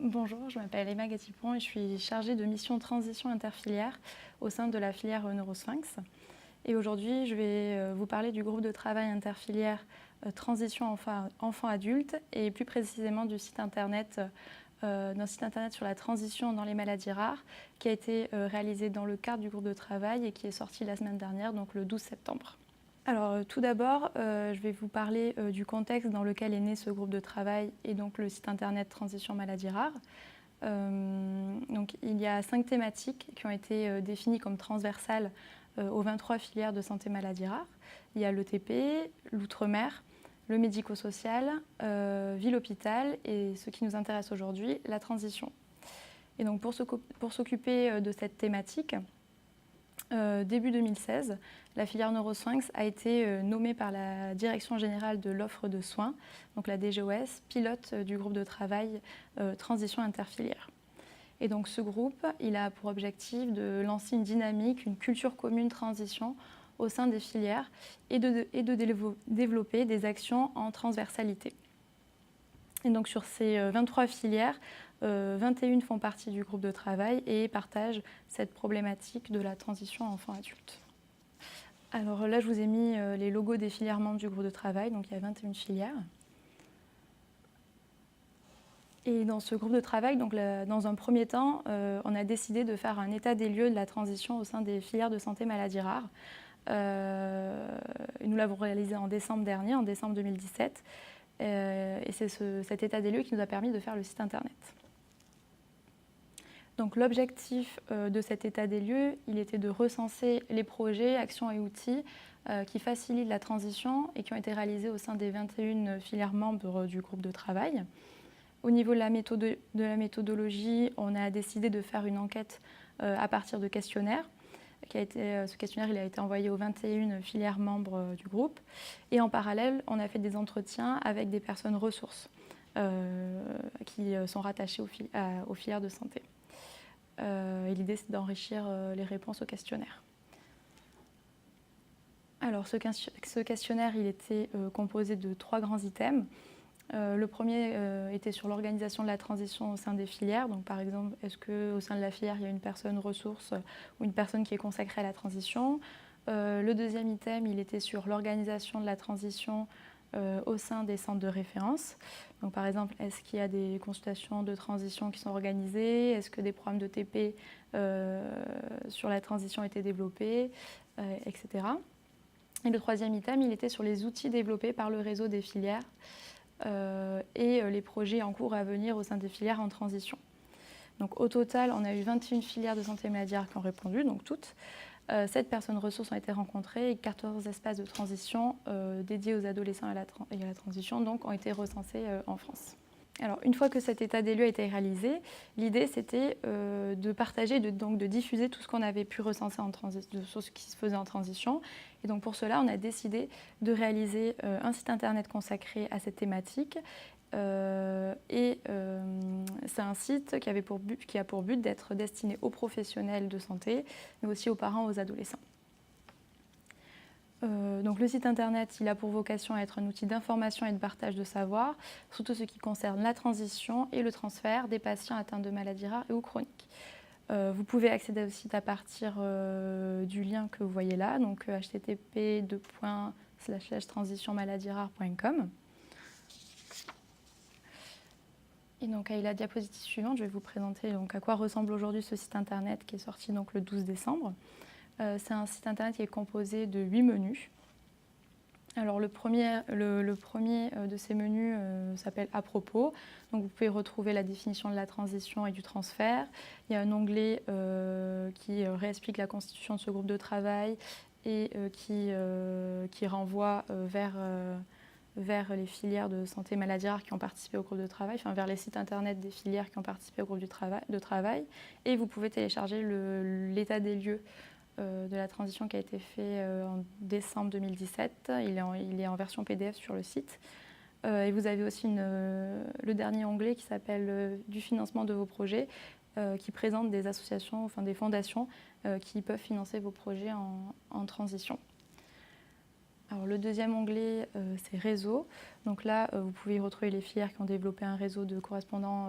Bonjour, je m'appelle Emma Gatipon et je suis chargée de mission transition interfilière au sein de la filière Neurosphinx. Et aujourd'hui, je vais vous parler du groupe de travail interfilière transition enfant-adulte et plus précisément du site internet, d'un site internet sur la transition dans les maladies rares qui a été réalisé dans le cadre du groupe de travail et qui est sorti la semaine dernière, donc le 12 septembre. Alors tout d'abord, je vais vous parler du contexte dans lequel est né ce groupe de travail et donc le site internet Transition Maladies Rares. Donc, il y a 5 thématiques qui ont été définies comme transversales aux 23 filières de santé maladies rares. Il y a l'ETP, l'outre-mer, le médico-social, ville-hôpital et ce qui nous intéresse aujourd'hui, la transition. Et donc pour s'occuper de cette thématique, début 2016, la filière Neurosphinx a été nommée par la Direction générale de l'offre de soins, donc la DGOS, pilote du groupe de travail transition interfilière. Et donc ce groupe, il a pour objectif de lancer une dynamique, une culture commune transition au sein des filières et de développer des actions en transversalité. Et donc sur ces 23 filières, 21 font partie du groupe de travail et partagent cette problématique de la transition enfant-adulte. Alors là, je vous ai mis les logos des filières membres du groupe de travail, donc il y a 21 filières. Et dans ce groupe de travail, donc dans un premier temps, on a décidé de faire un état des lieux de la transition au sein des filières de santé maladies rares. Nous l'avons réalisé en décembre dernier, en décembre 2017. Et c'est cet état des lieux qui nous a permis de faire le site internet. Donc l'objectif de cet état des lieux, il était de recenser les projets, actions et outils qui facilitent la transition et qui ont été réalisés au sein des 21 filières membres du groupe de travail. Au niveau de la méthodologie, on a décidé de faire une enquête à partir de questionnaires. Ce questionnaire il a été envoyé aux 21 filières membres du groupe. Et en parallèle, on a fait des entretiens avec des personnes ressources qui sont rattachées aux filières de santé. Et l'idée, c'est d'enrichir les réponses au questionnaire. Alors, ce questionnaire, il était composé de 3 grands items. Le premier était sur l'organisation de la transition au sein des filières. Donc, par exemple, est-ce qu'au sein de la filière, il y a une personne ressource ou une personne qui est consacrée à la transition? Le deuxième item, il était sur l'organisation de la transition au sein des centres de référence. Donc, par exemple, est-ce qu'il y a des consultations de transition qui sont organisées? Est-ce que des programmes de TP sur la transition ont été développés, etc. Et le troisième item, il était sur les outils développés par le réseau des filières et les projets en cours à venir au sein des filières en transition. Donc, au total, on a eu 21 filières de santé maladies rares qui ont répondu, donc toutes. 7 personnes ressources ont été rencontrées et 14 espaces de transition dédiés aux adolescents et à la transition donc, ont été recensés en France. Alors, une fois que cet état des lieux a été réalisé, l'idée c'était de partager, de diffuser tout ce qu'on avait pu recenser sur ce qui se faisait en transition. Et donc pour cela, on a décidé de réaliser un site internet consacré à cette thématique. C'est un site qui a pour but d'être destiné aux professionnels de santé, mais aussi aux parents, aux adolescents. Donc le site internet, il a pour vocation à être un outil d'information et de partage de savoir, surtout ce qui concerne la transition et le transfert des patients atteints de maladies rares et ou chroniques. Vous pouvez accéder au site à partir du lien que vous voyez là, donc http://transitionmaladiesrares.com. Et donc à la diapositive suivante, je vais vous présenter donc, à quoi ressemble aujourd'hui ce site internet qui est sorti donc, le 12 décembre. C'est un site internet qui est composé de 8 menus. Alors le premier de ces menus s'appelle « À propos ». Donc vous pouvez retrouver la définition de la transition et du transfert. Il y a un onglet qui réexplique la constitution de ce groupe de travail et qui renvoie vers les filières de santé maladies rares qui ont participé au groupe de travail, enfin vers les sites internet des filières qui ont participé au groupe de travail. Et vous pouvez télécharger l'état des lieux de la transition qui a été fait en décembre 2017. Il est en version PDF sur le site. Et vous avez aussi le dernier onglet qui s'appelle du financement de vos projets, qui présente des associations, enfin des fondations qui peuvent financer vos projets en transition. Alors, le deuxième onglet, c'est réseau. Donc là, vous pouvez y retrouver les filières qui ont développé un réseau de correspondants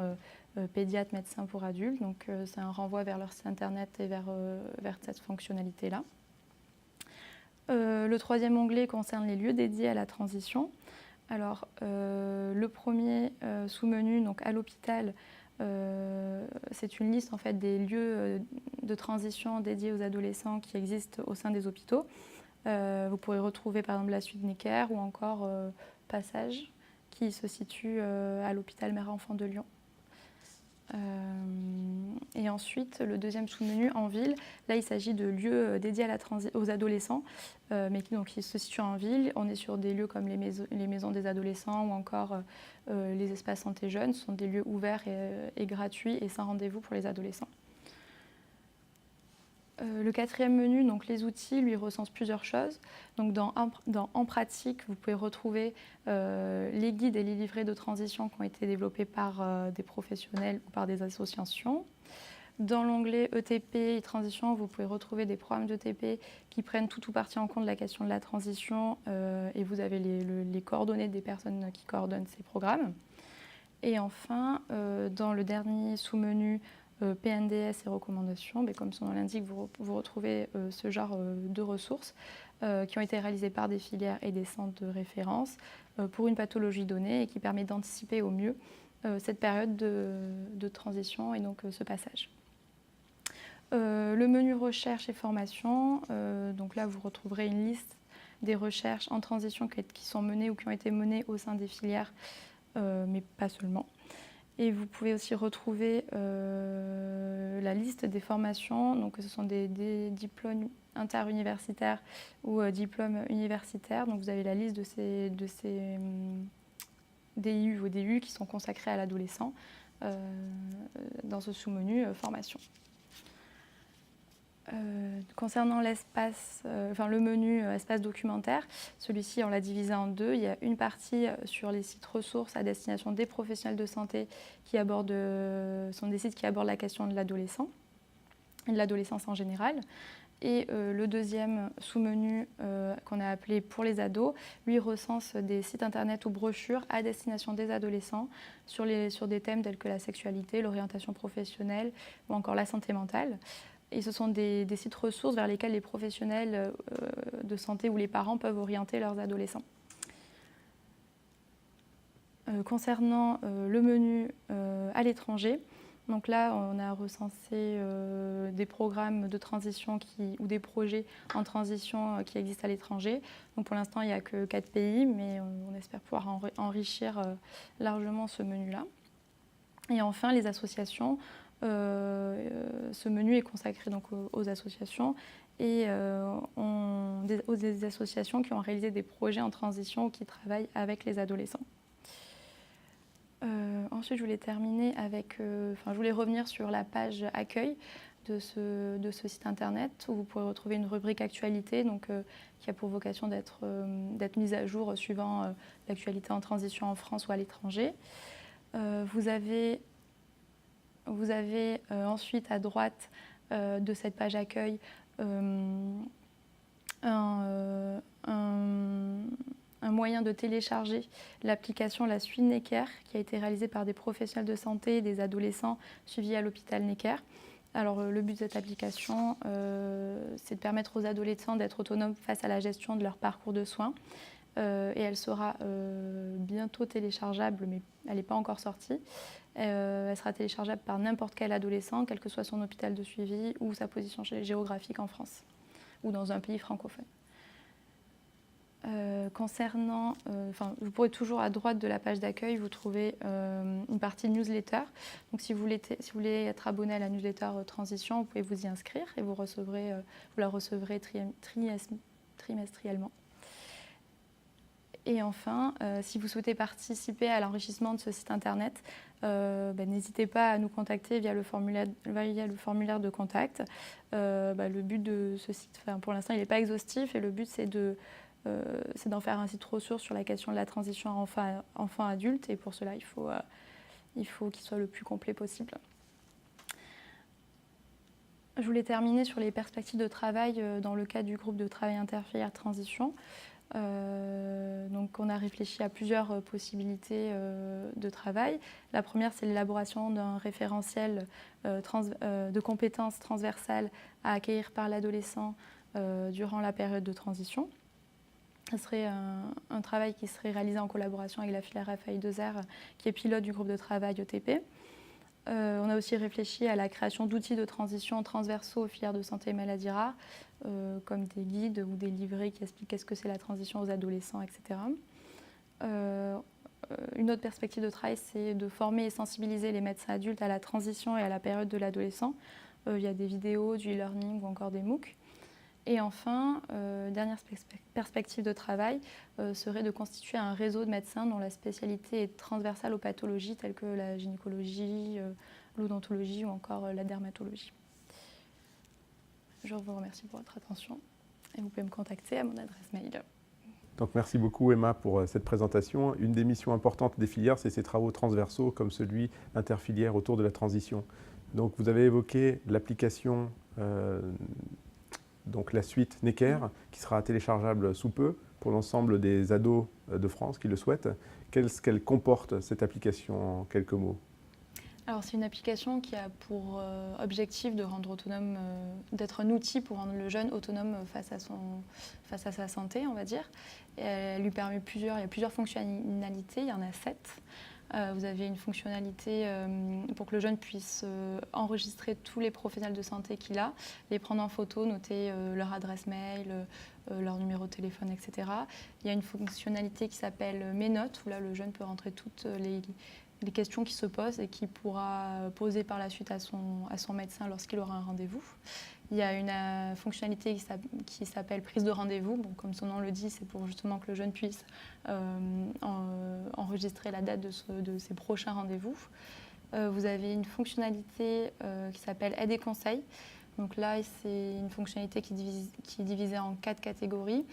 pédiatre, médecin pour adultes. Donc c'est un renvoi vers leur site internet et vers cette fonctionnalité-là. Le troisième onglet concerne les lieux dédiés à la transition. Alors le premier sous-menu, donc à l'hôpital, c'est une liste en fait des lieux de transition dédiés aux adolescents qui existent au sein des hôpitaux. Vous pourrez retrouver par exemple la suite Necker ou encore Passage qui se situe à l'hôpital Mère-Enfant de Lyon. Et ensuite, le deuxième sous-menu en ville, là il s'agit de lieux dédiés aux adolescents, mais qui se situent en ville. On est sur des lieux comme les maisons des adolescents ou encore les espaces santé jeunes. Ce sont des lieux ouverts et gratuits et sans rendez-vous pour les adolescents. Le quatrième menu, donc les outils, lui recense plusieurs choses. Donc En pratique, vous pouvez retrouver les guides et les livrets de transition qui ont été développés par des professionnels ou par des associations. Dans l'onglet ETP et transition, vous pouvez retrouver des programmes d'ETP qui prennent tout ou partie en compte de la question de la transition et vous avez les coordonnées des personnes qui coordonnent ces programmes. Et enfin, dans le dernier sous-menu PNDS et recommandations, comme son nom l'indique, vous retrouvez ce genre de ressources qui ont été réalisées par des filières et des centres de référence pour une pathologie donnée et qui permet d'anticiper au mieux cette période de transition et donc ce passage. Le menu recherche et formation, donc là vous retrouverez une liste des recherches en transition qui sont menées ou qui ont été menées au sein des filières, mais pas seulement. Et vous pouvez aussi retrouver la liste des formations, donc ce sont des diplômes interuniversitaires ou diplômes universitaires. Donc vous avez la liste de ces DIU ou DU qui sont consacrés à l'adolescent dans ce sous-menu formation. Concernant le menu espace documentaire, celui-ci on l'a divisé en deux. Il y a une partie sur les sites ressources à destination des professionnels de santé sont des sites qui abordent la question de l'adolescent et de l'adolescence en général. Et le deuxième sous-menu qu'on a appelé pour les ados, lui recense des sites internet ou brochures à destination des adolescents sur des thèmes tels que la sexualité, l'orientation professionnelle ou encore la santé mentale. Et ce sont des sites ressources vers lesquels les professionnels de santé ou les parents peuvent orienter leurs adolescents. Concernant le menu à l'étranger, donc là on a recensé des programmes de transition ou des projets en transition qui existent à l'étranger. Donc pour l'instant il n'y a que 4 pays, mais on espère pouvoir enrichir largement ce menu-là. Et enfin les associations. Ce menu est consacré donc aux associations et aux associations qui ont réalisé des projets en transition ou qui travaillent avec les adolescents. Ensuite, je voulais terminer je voulais revenir sur la page accueil de ce site internet où vous pourrez retrouver une rubrique actualité qui a pour vocation d'être mise à jour suivant l'actualité en transition en France ou à l'étranger. Vous avez ensuite à droite de cette page accueil un moyen de télécharger l'application La Suite Necker qui a été réalisée par des professionnels de santé et des adolescents suivis à l'hôpital Necker. Alors le but de cette application, c'est de permettre aux adolescents d'être autonomes face à la gestion de leur parcours de soins. Et elle sera bientôt téléchargeable, mais elle n'est pas encore sortie. Elle sera téléchargeable par n'importe quel adolescent, quel que soit son hôpital de suivi ou sa position géographique en France ou dans un pays francophone. Vous pourrez toujours à droite de la page d'accueil, vous trouvez une partie newsletter. Donc si vous voulez être abonné à la newsletter Transition, vous pouvez vous y inscrire et vous la recevrez trimestriellement. Et enfin, si vous souhaitez participer à l'enrichissement de ce site internet, n'hésitez pas à nous contacter via le formulaire de contact. Le but de ce site, pour l'instant, il n'est pas exhaustif et le but c'est d'en faire un site ressource sur la question de la transition enfant-adulte et pour cela, il faut qu'il soit le plus complet possible. Je voulais terminer sur les perspectives de travail dans le cadre du groupe de travail interfilière transition. Donc on a réfléchi à plusieurs possibilités de travail. La première, c'est l'élaboration d'un référentiel de compétences transversales à acquérir par l'adolescent durant la période de transition. Ce serait un travail qui serait réalisé en collaboration avec la filière FAI2R, qui est pilote du groupe de travail ETP. On a aussi réfléchi à la création d'outils de transition transversaux aux filières de santé et maladies rares, comme des guides ou des livrets qui expliquent qu'est-ce que c'est la transition aux adolescents, etc. Une autre perspective de travail, c'est de former et sensibiliser les médecins adultes à la transition et à la période de l'adolescent. Il y a des vidéos, du e-learning ou encore des MOOC. Et enfin, dernière perspective de travail serait de constituer un réseau de médecins dont la spécialité est transversale aux pathologies telles que la gynécologie, l'odontologie ou encore la dermatologie. Je vous remercie pour votre attention et vous pouvez me contacter à mon adresse mail. Donc merci beaucoup Emma pour cette présentation. Une des missions importantes des filières, c'est ces travaux transversaux comme celui interfilière autour de la transition. Donc vous avez évoqué l'application donc la suite Necker, qui sera téléchargeable sous peu pour l'ensemble des ados de France qui le souhaitent. Qu'est-ce qu'elle comporte, cette application, en quelques mots? Alors c'est une application qui a pour objectif de rendre autonome, d'être un outil pour rendre le jeune autonome face à sa santé, on va dire. Et elle lui permet il y a plusieurs fonctionnalités, il y en a 7. Vous avez une fonctionnalité pour que le jeune puisse enregistrer tous les professionnels de santé qu'il a, les prendre en photo, noter leur adresse mail, leur numéro de téléphone, etc. Il y a une fonctionnalité qui s'appelle Mes notes, où là le jeune peut rentrer toutes les questions qui se posent et qu'il pourra poser par la suite à son médecin lorsqu'il aura un rendez-vous. Il y a une fonctionnalité qui s'appelle prise de rendez-vous. Bon, comme son nom le dit, c'est pour justement que le jeune puisse enregistrer la date de ses prochains rendez-vous. Vous avez une fonctionnalité qui s'appelle aide et conseil. Donc là, c'est une fonctionnalité qui est divisée en 4 catégories.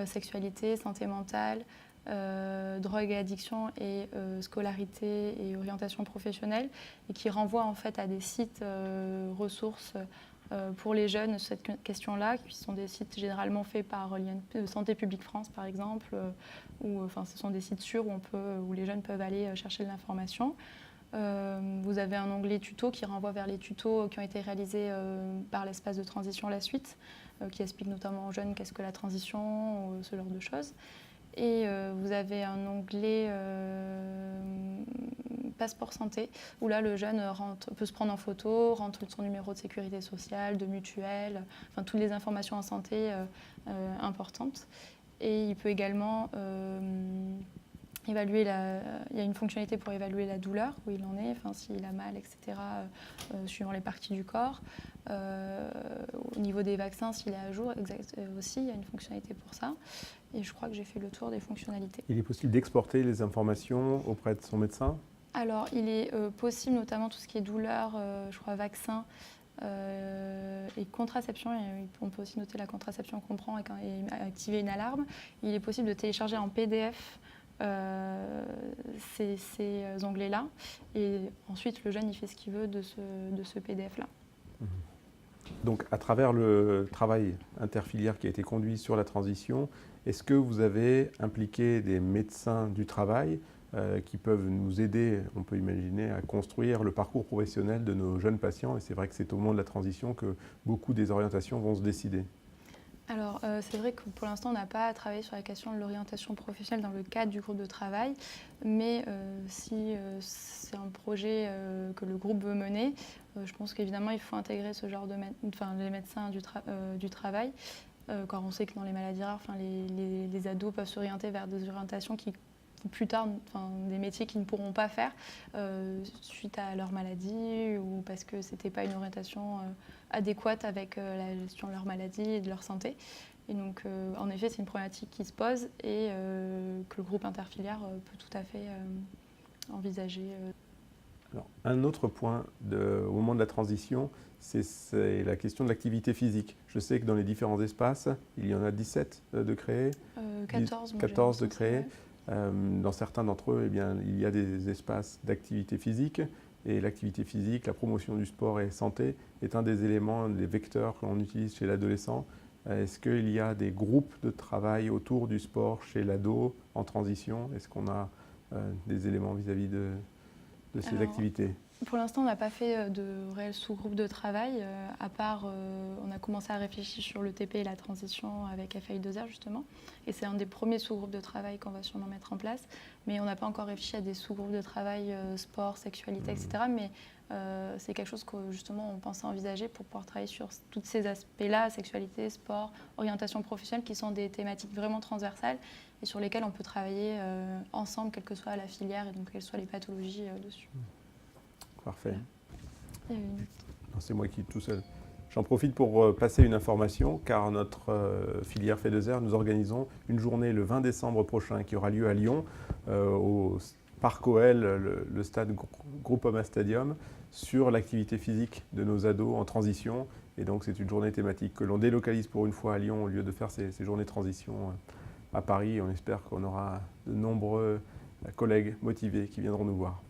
Sexualité, santé mentale, drogue et addiction et scolarité et orientation professionnelle, et qui renvoie en fait à des sites ressources pour les jeunes sur cette question-là, qui sont des sites généralement faits par Santé publique France par exemple, où ce sont des sites sûrs où les jeunes peuvent aller chercher de l'information. Vous avez un onglet tuto qui renvoie vers les tutos qui ont été réalisés par l'espace de transition La Suite, qui explique notamment aux jeunes qu'est-ce que la transition, ce genre de choses. Et vous avez un onglet passeport santé, où là le jeune peut se prendre en photo, rentre son numéro de sécurité sociale, de mutuelle, enfin toutes les informations en santé importantes. Et il peut également évaluer il y a une fonctionnalité pour évaluer la douleur, où il en est, s'il a mal, etc., suivant les parties du corps. Au niveau des vaccins, s'il est à jour, aussi, il y a une fonctionnalité pour ça. Et je crois que j'ai fait le tour des fonctionnalités. Il est possible d'exporter les informations auprès de son médecin? Alors, il est possible, notamment tout ce qui est douleur, je crois, vaccin et contraception. Et on peut aussi noter la contraception qu'on prend et activer une alarme. Il est possible de télécharger en PDF ces onglets-là. Et ensuite, le jeune, il fait ce qu'il veut de ce PDF-là. Donc, à travers le travail interfilière qui a été conduit sur la transition, est-ce que vous avez impliqué des médecins du travail qui peuvent nous aider, on peut imaginer, à construire le parcours professionnel de nos jeunes patients? Et c'est vrai que c'est au moment de la transition que beaucoup des orientations vont se décider. Alors, c'est vrai que pour l'instant, on n'a pas travaillé sur la question de l'orientation professionnelle dans le cadre du groupe de travail, mais si c'est un projet que le groupe veut mener, je pense qu'évidemment, il faut intégrer ce genre les médecins du travail, car on sait que dans les maladies rares, les ados peuvent s'orienter vers des orientations qui, plus tard, des métiers qu'ils ne pourront pas faire suite à leur maladie ou parce que ce n'était pas une orientation adéquate avec la gestion de leur maladie et de leur santé. Et donc, en effet, c'est une problématique qui se pose et que le groupe interfilière peut tout à fait envisager. Alors, un autre point au moment de la transition, c'est la question de l'activité physique. Je sais que dans les différents espaces, il y en a 17 de créés. 14 de créés. Dans certains d'entre eux, il y a des espaces d'activité physique. Et l'activité physique, la promotion du sport et santé est un des éléments, des vecteurs que l'on utilise chez l'adolescent. Est-ce qu'il y a des groupes de travail autour du sport chez l'ado en transition? Est-ce qu'on a des éléments vis-à-vis de ces activités? Pour l'instant, on n'a pas fait de réel sous-groupe de travail, à part on a commencé à réfléchir sur le TP et la transition avec FI2R justement. Et c'est un des premiers sous-groupes de travail qu'on va sûrement mettre en place. Mais on n'a pas encore réfléchi à des sous-groupes de travail sport, sexualité, etc. Mais c'est quelque chose que justement on pense à envisager pour pouvoir travailler sur tous ces aspects-là, sexualité, sport, orientation professionnelle, qui sont des thématiques vraiment transversales et sur lesquelles on peut travailler ensemble, quelle que soit la filière et donc quelles soient les pathologies dessus. Parfait. Voilà. C'est moi qui tout seul. J'en profite pour passer une information, car notre filière FI2R, nous organisons une journée le 20 décembre prochain qui aura lieu à Lyon, au Parc OL, le stade Groupama Stadium, sur l'activité physique de nos ados en transition. Et donc c'est une journée thématique que l'on délocalise pour une fois à Lyon au lieu de faire ces journées de transition à Paris. On espère qu'on aura de nombreux collègues motivés qui viendront nous voir.